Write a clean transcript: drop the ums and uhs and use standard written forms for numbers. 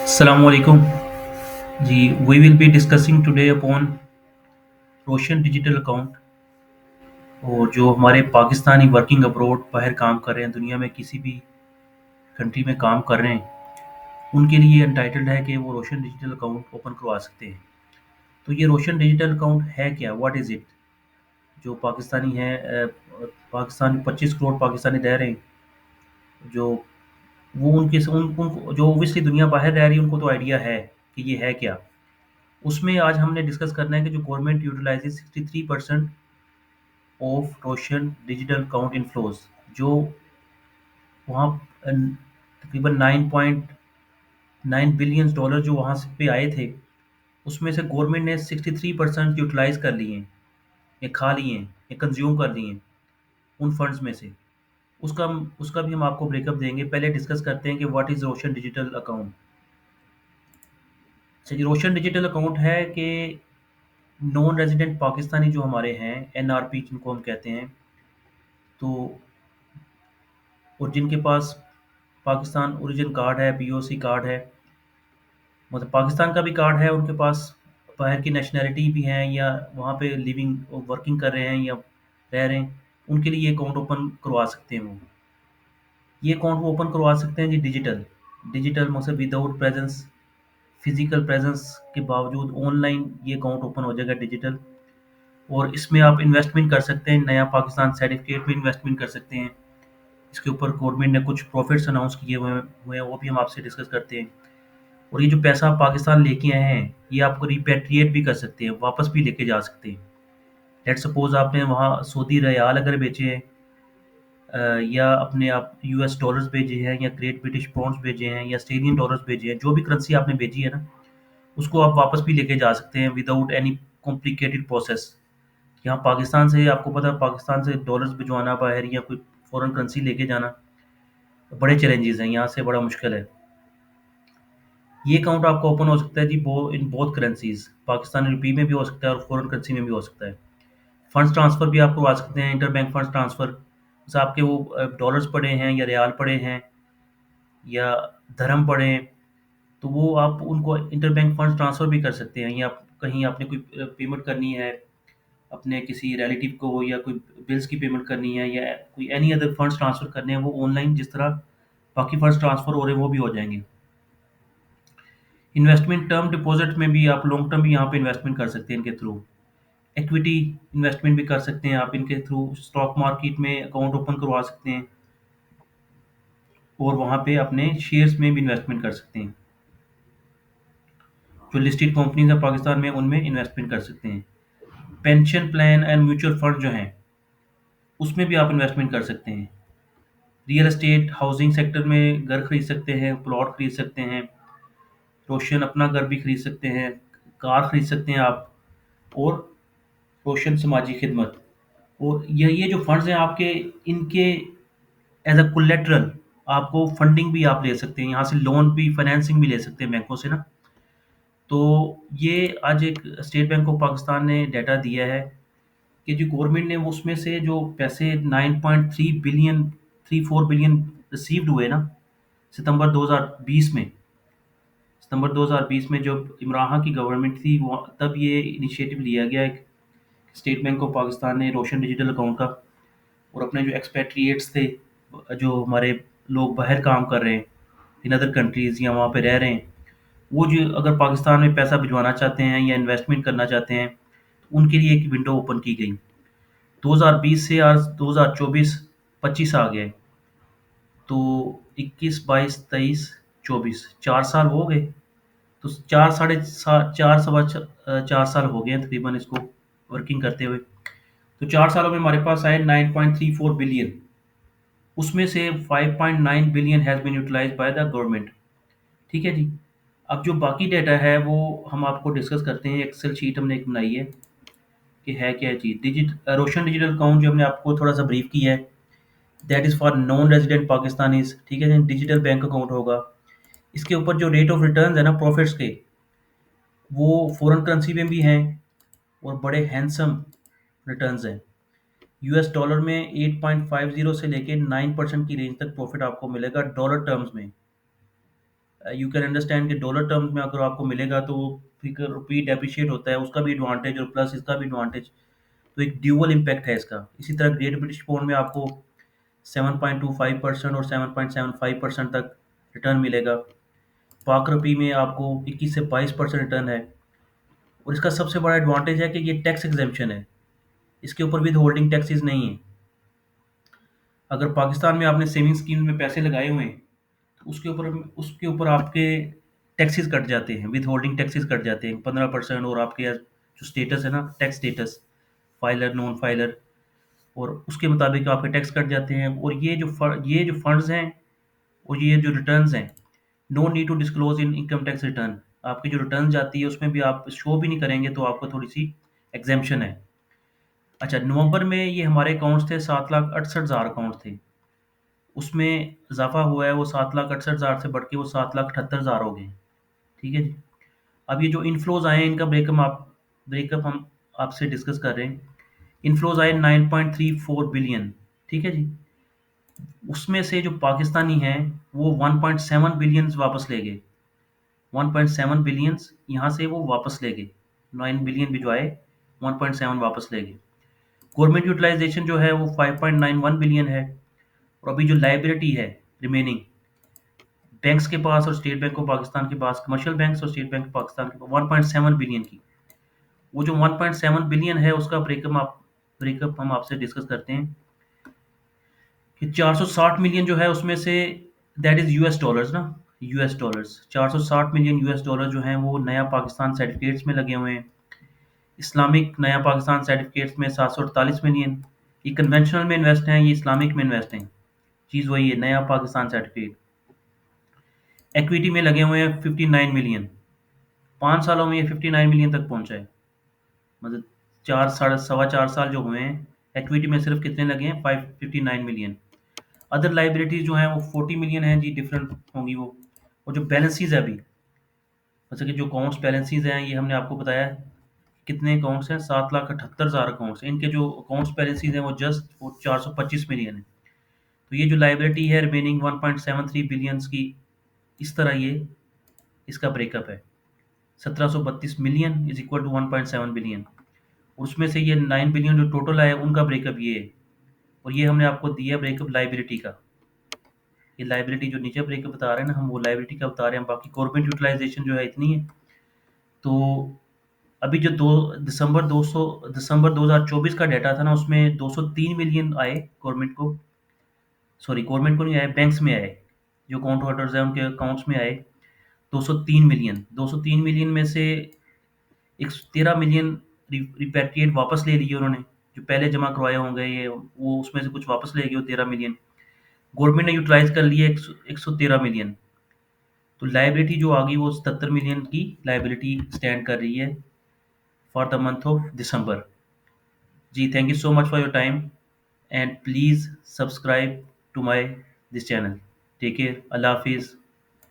Assalamualaikum. जी, we will be discussing today upon Roshan digital account और जो हमारे पाकिस्तानी वर्किंग अब्रॉड बाहर काम कर रहे हैं, दुनिया में किसी भी कंट्री में काम कर रहे हैं, उनके लिए एंटाइटल्ड है कि वो रोशन डिजिटल अकाउंट ओपन करवा सकते हैं। तो ये रोशन डिजिटल अकाउंट है क्या? What is it? जो पाकिस्तानी हैं पाकिस्तान 25 करोड़ पाकिस्तानी रह रहे हैं, जो वो उनके स उन उनको जो ऑब्वियसली दुनिया बाहर रह रही है, उनको तो आइडिया है कि ये है क्या। उसमें आज हमने डिस्कस करना है कि जो government utilises 63% of Roshan digital account inflows, जो वहाँ तकरीबन 9.9 बिलियन डॉलर जो वहाँ से पे आए थे, उसमें से गवर्नमेंट ने 63% यूटिलाइज़ कर लिए हैं, या खा लिए हैं, या कंज़्यूम कर लिए हैं, उन फंड्स में से। उसका उसका भी हम आपको ब्रेकअप देंगे। पहले डिस्कस करते हैं कि what is Roshan digital account. अच्छा जी, रोशन डिजिटल अकाउंट है कि नॉन रेज़िडेंट पाकिस्तानी जो हमारे हैं, एनआरपी जिनको हम कहते हैं, तो और जिनके पास पाकिस्तान ओरिजिन कार्ड है, पीओसी कार्ड है, मतलब पाकिस्तान का भी कार्ड है उनके पास, बाहर की नेशनैलिटी भी हैं, या वहाँ पे लिविंग वर्किंग कर रहे हैं या रह रहे हैं, उनके लिए ये अकाउंट ओपन करवा सकते हैं वो। ये अकाउंट वो ओपन करवा सकते हैं जी डिजिटल। डिजिटल मतलब विदाउट प्रेज़ेंस, फिज़िकल प्रेज़ेंस के बावजूद ऑनलाइन ये अकाउंट ओपन हो जाएगा डिजिटल। और इसमें आप इन्वेस्टमेंट कर सकते हैं, नया पाकिस्तान सर्टिफ़िकेट में इन्वेस्टमेंट कर सकते हैं। इसके ऊपर गवर्नमेंट ने कुछ प्रॉफिट्स अनाउंस किए हुए हैं, वो भी हम आपसे डिस्कस करते हैं। और ये जो पैसा आप पाकिस्तान लेके आए हैं, ये आपको रिपेट्रिएट भी कर सकते हैं, वापस भी लेके जा सकते हैं। लेट्स सपोज आपने वहाँ सऊदी रियाल अगर बेचे हैं, या अपने आप यूएस डॉलर्स भेजे हैं, या ग्रेट ब्रिटिश पाउंड्स भेजे हैं, या ऑस्ट्रेलियन डॉलर्स भेजे हैं, जो भी करेंसी आपने भेजी है ना, उसको आप वापस भी लेके जा सकते हैं विदाउट एनी कॉम्प्लिकेटेड प्रोसेस। यहाँ पाकिस्तान से आपको पता है, पाकिस्तान से डॉलर्स भिजवाना बाहर या कोई फॉरेन करेंसी लेके जाना बड़े चैलेंजेस हैं, यहाँ से बड़ा मुश्किल है। ये अकाउंट आपका ओपन हो सकता है जी इन बोथ करेंसीज, पाकिस्तानी रुपये में भी हो सकता है और फॉरेन करेंसी में भी हो सकता है। फंड्स ट्रांसफ़र भी आप करवा सकते हैं, इंटर बैंक फंड्स ट्रांसफ़र। जैसे आपके वो डॉलर्स पड़े हैं, या रियाल पड़े हैं, या धर्म पड़े हैं, तो वो आप उनको इंटर बैंक फंड्स ट्रांसफ़र भी कर सकते हैं। या कहीं आपने कोई पेमेंट करनी है अपने किसी रिलेटिव को, या कोई बिल्स की पेमेंट करनी है, या कोई एनी अदर फंड्स ट्रांसफ़र करने हैं, वो ऑनलाइन जिस तरह बाकी फंड्स ट्रांसफ़र हो रहे हैं वो भी हो जाएंगे। इन्वेस्टमेंट टर्म डिपॉजिट में भी आप लॉन्ग टर्म भी यहाँ पे इन्वेस्टमेंट कर सकते हैं इनके थ्रू। इक्विटी इन्वेस्टमेंट भी कर सकते हैं आप इनके थ्रू, स्टॉक मार्केट में अकाउंट ओपन करवा सकते हैं, और वहाँ पे अपने शेयर्स में भी इन्वेस्टमेंट कर सकते हैं। जो लिस्टेड कंपनीज है पाकिस्तान में, उनमें इन्वेस्टमेंट कर सकते हैं। Pension plan and mutual fund जो हैं, उसमें भी आप इन्वेस्टमेंट कर सकते हैं। रियल एस्टेट हाउसिंग सेक्टर में घर खरीद सकते हैं, प्लॉट खरीद सकते हैं, रोशन अपना घर भी खरीद सकते हैं, कार खरीद सकते हैं आप, और रोशन समाजी खिदमत। और ये जो फंड्स हैं आपके, इनके एज अ कोलेटरल आपको फंडिंग भी आप ले सकते हैं, यहाँ से लोन भी, फाइनेंसिंग भी ले सकते हैं बैंकों से ना। तो ये आज एक स्टेट बैंक ऑफ पाकिस्तान ने डाटा दिया है कि जो गवर्नमेंट ने उसमें से जो पैसे 9.3 बिलियन 34 बिलियन रिसीव्ड हुए ना, सितंबर 2020 में। सितंबर 2020 में जब इमरान खान की गवर्नमेंट थी, वो तब ये इनिशिएटिव लिया गया एक, स्टेट बैंक ऑफ पाकिस्तान ने रोशन डिजिटल अकाउंट का। और अपने जो एक्सपेट्रिएट्स थे, जो हमारे लोग बाहर काम कर रहे हैं इन अदर कंट्रीज़ या वहाँ पे रह रहे हैं, वो जो अगर पाकिस्तान में पैसा भिजवाना चाहते हैं या इन्वेस्टमेंट करना चाहते हैं, तो उनके लिए एक विंडो ओपन की गई। 2020 से आज 2024-25 आ गया है, तो 21, 22, 23, 24 4 साल हो गए। तो 4 साढ़े सा 4 4 साल हो गए हैं तकरीबन इसको वर्किंग करते हुए। तो 4 सालों में हमारे पास आए 9.34 बिलियन, उसमें से 5.9 billion has been utilised by the government. ठीक है जी। अब जो बाकी डेटा है वो हम आपको डिस्कस करते हैं। एक्सेल शीट हमने एक बनाई है कि है क्या चीज़। रोशन डिजिटल अकाउंट जो हमने आपको थोड़ा सा ब्रीफ किया है, that is for non resident Pakistanis. ठीक है जी, डिजिटल बैंक अकाउंट होगा। इसके ऊपर जो रेट ऑफ रिटर्न है ना प्रॉफिट्स के, वो फॉरेन करेंसी में भी हैं, और बड़े हैंडसम रिटर्न्स हैं। यूएस डॉलर में 8.50 से लेके 9% की रेंज तक प्रॉफिट आपको मिलेगा डॉलर टर्म्स में। यू कैन अंडरस्टैंड कि डॉलर टर्म्स में अगर आपको मिलेगा तो फिर रुपी डेप्रिशिएट होता है, उसका भी एडवांटेज और प्लस इसका भी एडवांटेज। तो एक ड्यूअल इम्पैक्ट है इसका। इसी तरह ग्रेट ब्रिटिश पाउंड में आपको 7.25% और 7.75% तक रिटर्न मिलेगा। पाक रुपी में आपको 21 से 22% रिटर्न है। और इसका सबसे बड़ा एडवांटेज है कि ये टैक्स एग्जेम्पशन है, इसके ऊपर विद होल्डिंग टैक्सेस नहीं है। अगर पाकिस्तान में आपने सेविंग स्कीम में पैसे लगाए हुए हैं तो उसके ऊपर आपके टैक्सेस कट जाते हैं, विद होल्डिंग टैक्सेस कट जाते हैं 15%। और आपके जो स्टेटस है ना, tax status, filer non filer, और उसके मुताबिक आपके टैक्स कट जाते हैं। और ये जो फंड्स हैं और ये जो रिटर्न्स हैं, no need to disclose in income tax return. आपकी जो रिटर्न जाती है उसमें भी आप शो भी नहीं करेंगे तो आपको थोड़ी सी एग्जेम्पशन है। अच्छा, नवंबर में ये हमारे अकाउंट्स थे, 7,68,000 अकाउंट थे। उसमें इजाफा हुआ है, वो 7,68,000 से बढ़ के वो 7,78,000 हो गए। ठीक है जी। अब ये जो इनफ्लोज आए हैं इनका ब्रेकअप हम आपसे डिस्कस कर रहे हैं। इनफ्लोज आए 9.34 बिलियन। ठीक है जी। उसमें से जो पाकिस्तानी हैं वो 1.7 बिलियंस वापस ले गए। 1.7 बिलियंस यहाँ से वो वापस ले गए। 9 बिलियन भी जो आए, 1.7 वापस ले गए। गवर्नमेंट यूटिलाइजेशन जो है वो 5.91 बिलियन है। और अभी जो लाइबिलिटी है रिमेनिंग, बैंक्स के पास और स्टेट बैंक ऑफ पाकिस्तान के पास, कमर्शियल बैंक्स और स्टेट बैंक ऑफ पाकिस्तान के पास 1.7 बिलियन की, वो जो 1.7 बिलियन है उसका ब्रेकअप हम आपसे डिस्कस करते हैं कि 460 मिलियन जो है उसमें से, दैट इज यूएस डॉलर्स ना, US dollars 460 million US dollar जो हैं वो नया पाकिस्तान सर्टिफिकेट्स में लगे हुए हैं। इस्लामिक नया पाकिस्तान सर्टिफिकेट्स में 748 मिलियन। ये कन्वेंशनल में इन्वेस्ट हैं, ये इस्लामिक में इन्वेस्ट हैं। चीज़ वही है, नया पाकिस्तान सर्टिफिकेट। इक्विटी में लगे हुए हैं 59 मिलियन। 5 सालों में ये 59 मिलियन तक पहुंचा है। मतलब चार साढ़े सवा 4 साल जो हुए हैं, इक्विटी में सिर्फ कितने लगे हैं, 559 मिलियन। अदर लाइबिलिटीज जो हैं वो 40 मिलियन हैं जी, डिफरेंट होंगी वो। और जो बैलेंसीज है अभी, जैसे कि जो अकाउंट्स बैलेंसीज हैं, ये हमने आपको बताया कितने अकाउंट्स हैं, 7,78,000 अकाउंट्स। इनके जो अकाउंट्स बैलेंसीज हैं वो जस्ट वो 425 मिलियन है। तो ये जो लाइबिलिटी है रिमेनिंग 1.73 बिलियंस की, इस तरह ये इसका ब्रेकअप है। 1732 million is equal to 1.7 billion. उसमें से ये 9 बिलियन जो टोटल है उनका ब्रेकअप ये है। और ये हमने आपको दिया ब्रेकअप लाइबिलिटी का। ये लाइबिलिटी जो नीचे ब्रेकअप बता रहे हैं ना, हम वो लाइबिलिटी का बता रहे हैं। बाकी गवर्नमेंट यूटिलाइजेशन जो है इतनी है। तो अभी जो दो दिसंबर 2024 का डाटा था ना, उसमें 203 मिलियन आए गवर्नमेंट को। सॉरी, गवर्नमेंट को नहीं आए, बैंक्स में आए। जो अकाउंट होल्डर्स हैं उनके अकाउंट्स में आए 203 मिलियन। 203 मिलियन में से 113 मिलियन रिपैट्रिएट वापस ले लिए उन्होंने, जो पहले जमा करवाए होंगे ये, वो उसमें से कुछ वापस ले गए वो 13 मिलियन। गवर्नमेंट ने यूटिलाइज कर लिए 113 मिलियन। तो लाइबिलिटी जो आ गई वो 77 मिलियन की लाइबिलिटी स्टैंड कर रही है for the month of December. जी, thank you so much for your time and please subscribe to my this channel. Take care, Allah हाफिज़।